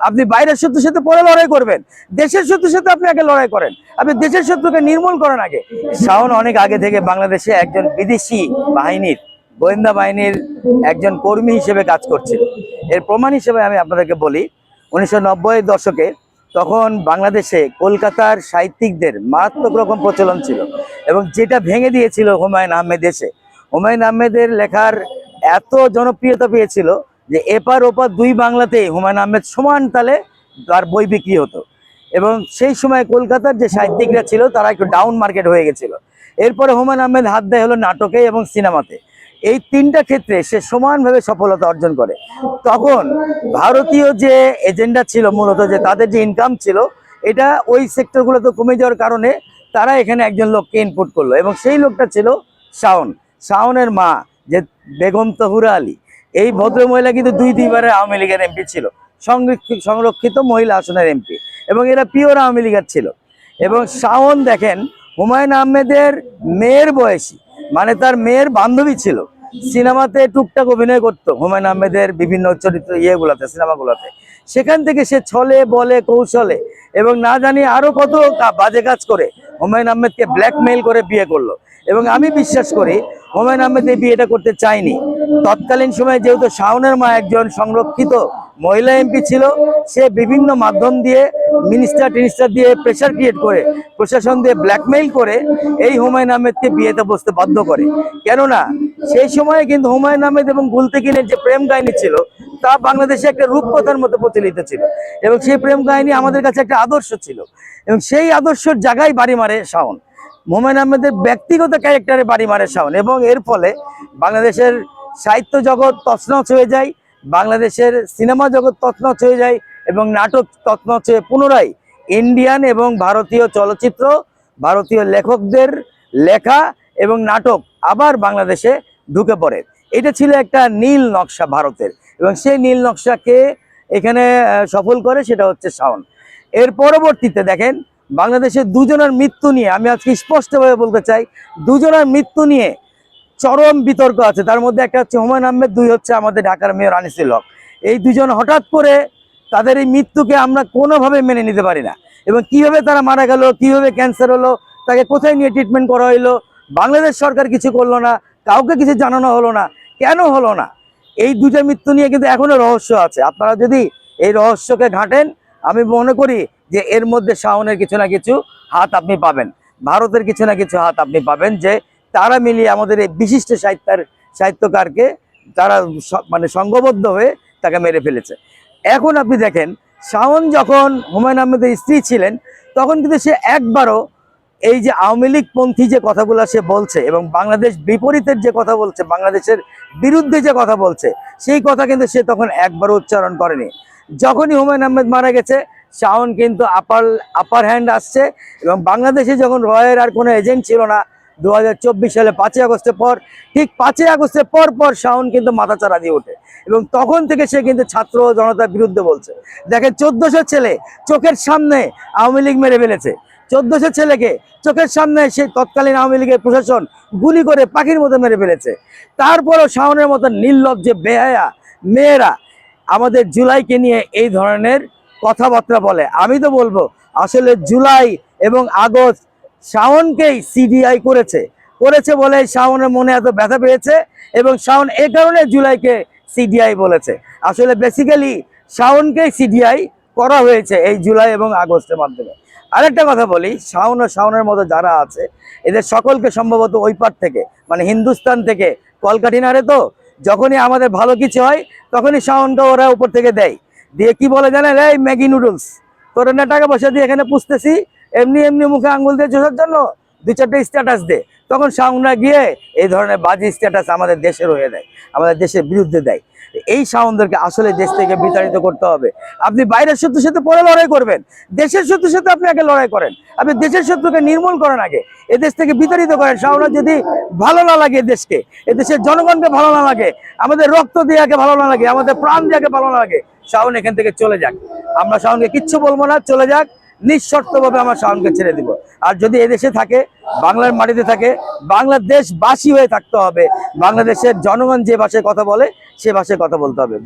আপনি বাইরের শত্রুর সাথে পরে লড়াই করবেন, দেশের শত্রুর সাথে আপনি আগে লড়াই করেন। আপনি দেশের শত্রুকে নির্মূল করেন আগে। শাওন অনেক আগে থেকে বাংলাদেশে একজন বিদেশি বাহিনীর, গোয়েন্দা বাহিনীর একজন কর্মী হিসেবে কাজ করছিল। এর প্রমাণ হিসেবে আমি আপনাদেরকে বলি, 1990-এর দশকে তখন বাংলাদেশে কলকাতার সাহিত্যিকদের মারাত্মক রকম প্রচলন ছিল, এবং যেটা ভেঙে দিয়েছিল হুমায়ুন আহমেদ এসে। হুমায়ুন আহমেদের লেখার এত জনপ্রিয়তা পেয়েছিল যে এপার ওপার দুই বাংলাতেই হুমায়ুন আহমেদ সমান তালে তার বই বিক্রি হতো। এবং সেই সময় কলকাতার যে সাহিত্যিকরা ছিল তারা একটু ডাউন মার্কেট হয়ে গেছিল। এরপরে হুমায়ুন আহমেদ হাত দেয় হলো নাটকে এবং সিনেমাতে। এই তিনটা ক্ষেত্রে সে সমানভাবে সফলতা অর্জন করে। তখন ভারতীয় যে এজেন্ডা ছিল, মূলত যে তাদের যে ইনকাম ছিল, এটা ওই সেক্টরগুলোতে কমে যাওয়ার কারণে তারা এখানে একজন লোককে ইনপুট করলো, এবং সেই লোকটা ছিল শাওন। শাওনের মা যে বেগম তহুরা আলী, এই ভদ্রমহিলা কিন্তু দুইবারের আওয়ামী লীগের এমপি ছিল, সংরক্ষিত মহিলা আসনের এমপি, এবং এরা পিওর আওয়ামী লীগের ছিল। এবং শাওন দেখেন হুমায়ুন আহমেদের মেয়ের বয়সী, মানে তার মেয়ের বান্ধবী ছিল। সিনেমাতে টুকটাক অভিনয় করতো হুমায়ুন আহমেদের বিভিন্ন চরিত্র ইয়েগুলোতে, সিনেমাগুলোতে। সেখান থেকে সে ছলে বলে কৌশলে এবং না জানি আরো কত বাজে কাজ করে হুমায়ুন আহমেদকে ব্ল্যাকমেইল করে বিয়ে করলো। এবং আমি বিশ্বাস করি হুমায়ুন আহমেদ এই বিয়েটা করতে চায়নি। তৎকালীন সময়ে যেহেতু শাওনের মা একজন সংরক্ষিত মহিলা এমপি ছিল, সে বিভিন্ন মাধ্যম দিয়ে, মিনিস্টার টিনিস্টার দিয়ে প্রেশার ক্রিয়েট করে, প্রশাসন দিয়ে ব্ল্যাকমেইল করে এই হুমায়ুন আহমেদকে বিয়েতে বসতে বাধ্য করে। কেননা সেই সময়ে কিন্তু হুমায়ুন আহমেদ এবং গুলতেকিনের যে প্রেম কাহিনী ছিল তা বাংলাদেশে একটা রূপকথার মতো প্রচলিত ছিল, এবং সেই প্রেম কাহিনী আমাদের কাছে একটা আদর্শ ছিল, এবং সেই আদর্শের জায়গায় বাড়ি মারে শাওন। হুমায়ুন আহমেদের ব্যক্তিগত ক্যারেক্টারে বাড়ি মারে শাওন, এবং এর ফলে বাংলাদেশের সাহিত্য জগৎ তছনছ হয়ে যায়, বাংলাদেশের সিনেমা জগৎ তছনছ হয়ে যায়, এবং নাটক তছনছ হয়ে পুনরায় ইন্ডিয়ান এবং ভারতীয় চলচ্চিত্র, ভারতীয় লেখকদের লেখা এবং নাটক আবার বাংলাদেশে ঢুকে পড়ে। এটা ছিল একটা নীল নকশা ভারতের, এবং সেই নীল নকশাকে এখানে সফল করে সেটা হচ্ছে শাওন। এর পরবর্তীতে দেখেন বাংলাদেশের দুজনের মৃত্যু নিয়ে, আমি আজকে স্পষ্টভাবে বলতে চাই, দুজনের মৃত্যু নিয়ে চরম বিতর্ক আছে। তার মধ্যে একটা হচ্ছে হুমায়ুন আহমেদ, দুই হচ্ছে আমাদের ঢাকার মেয়র আনিসুল হক। এই দুজন হঠাৎ করে তাদের এই মৃত্যুকে আমরা কোনোভাবে মেনে নিতে পারি না, এবং কিভাবে তারা মারা গেল, কিভাবে ক্যান্সার হলো, তাকে কোথায় নিয়ে ট্রিটমেন্ট করা হইলো, বাংলাদেশ সরকার কিছু করলো না, কাউকে কিছু জানানো হলো না, কেন হলো না? এই দুটো মৃত্যু নিয়ে কিন্তু এখনো রহস্য আছে। আপনারা যদি এই রহস্যকে ঘাঁটেন, আমি মনে করি যে এর মধ্যে শাওনের কিছু না কিছু হাত আপনি পাবেন, ভারতের কিছু না কিছু হাত আপনি পাবেন, যে তারা মিলিয়ে আমাদের এই বিশিষ্ট সাহিত্যকারকে তারা মানে সংঘবদ্ধ হয়ে তাকে মেরে ফেলেছে। এখন আপনি দেখেন শাওন যখন হুমায়ুন আহমেদের স্ত্রী ছিলেন, তখন কিন্তু সে একবারও এই যে আওয়ামী লীগ পন্থী যে কথাগুলো সে বলছে, এবং বাংলাদেশ বিপরীতের যে কথা বলছে, বাংলাদেশের বিরুদ্ধে যে কথা বলছে, সেই কথা কিন্তু সে তখন একবারও উচ্চারণ করেনি। যখনই হুমায়ুন আহমেদ মারা গেছে, শাওন কিন্তু আপার হ্যান্ড আসছে, এবং বাংলাদেশে যখন রয়ের আর কোনো এজেন্ট ছিল না 2024 সালে 5ই আগস্টের পর, ঠিক 5ই আগস্টের পর শাওন কিন্তু মাথাচাড়া দিয়ে ওঠে, এবং তখন থেকে সে কিন্তু ছাত্র জনতার বিরুদ্ধে বলছে। দেখেন 1400 ছেলে চোখের সামনে আওয়ামী লীগ মেরে ফেলেছে, 1400 ছেলেকে চোখের সামনে সেই তৎকালীন আওয়ামী লীগের প্রশাসন গুলি করে পাখির মতো মেরে ফেলেছে। তারপরও শাওনের মতো নির্লজ্জ বেহায়া মেয়েরা আমাদের জুলাইকে নিয়ে এই ধরনের কথাবার্তা বলে। আমি তো বলবো আসলে জুলাই এবং আগস্ট শাওনকেই সিডিআই করেছে বলে শাওনের মনে এত ব্যথা পেয়েছে, এবং শাওন এ কারণে জুলাইকে সিডিআই বলেছে। আসলে বেসিক্যালি শাওনকেই সিডিআই করা হয়েছে এই জুলাই এবং আগস্টের মাধ্যমে। আরেকটা কথা বলি, শাওন ও শাওনের মতো যারা আছে এদের সকলকে সম্ভবত ওই পার থেকে, মানে হিন্দুস্তান থেকে কলকাঠি নাড়ে, তো যখনই আমাদের ভালো কিছু হয় তখনই শাওনকে ওরা উপর থেকে দেয়, দিয়ে কি বলে জানেন, এই ম্যাগি নুডলস তোর না টাকা পয়সা দিয়ে এখানে পুষতেছি, এমনি এমনি মুখে আঙ্গুল দিয়ে চোষার জন্য 2-4টা স্ট্যাটাস দে। তখন শাওনরা গিয়ে এই ধরনের বাজে স্ট্যাটাস আমাদের দেশের হয়ে দেয়, আমাদের দেশের বিরুদ্ধে দেয়। এই শাওনদেরকে আসলে দেশ থেকে বিতাড়িত করতে হবে। আপনি বাইরের শত্রুর সাথে পরে লড়াই করবেন, দেশের শত্রুর সাথে আপনি আগে লড়াই করেন। আপনি দেশের শত্রুকে নির্মূল করেন আগে, এদেশ থেকে বিতাড়িত করেন। শাওনের যদি ভালো না লাগে দেশকে, এদেশের জনগণকে ভালো না লাগে, আমাদের রক্ত দেওয়াকে ভালো না লাগে, আমাদের প্রাণ দেওয়াকে ভালো না লাগে, শাওন এখান থেকে চলে যাক। আমরা শাওনকে কিচ্ছু বলবো না, চলে যাক, নিঃশর্তভাবে আমরা শাওনকে ছেড়ে দিব। আর যদি এদেশে থাকে, বাংলার মাটিতে থাকে, বাংলাদেশবাসী হয়ে থাকতে হবে, বাংলাদেশের জনগণ যে ভাষায় কথা বলে সে ভাষায় কথা বলতে হবে।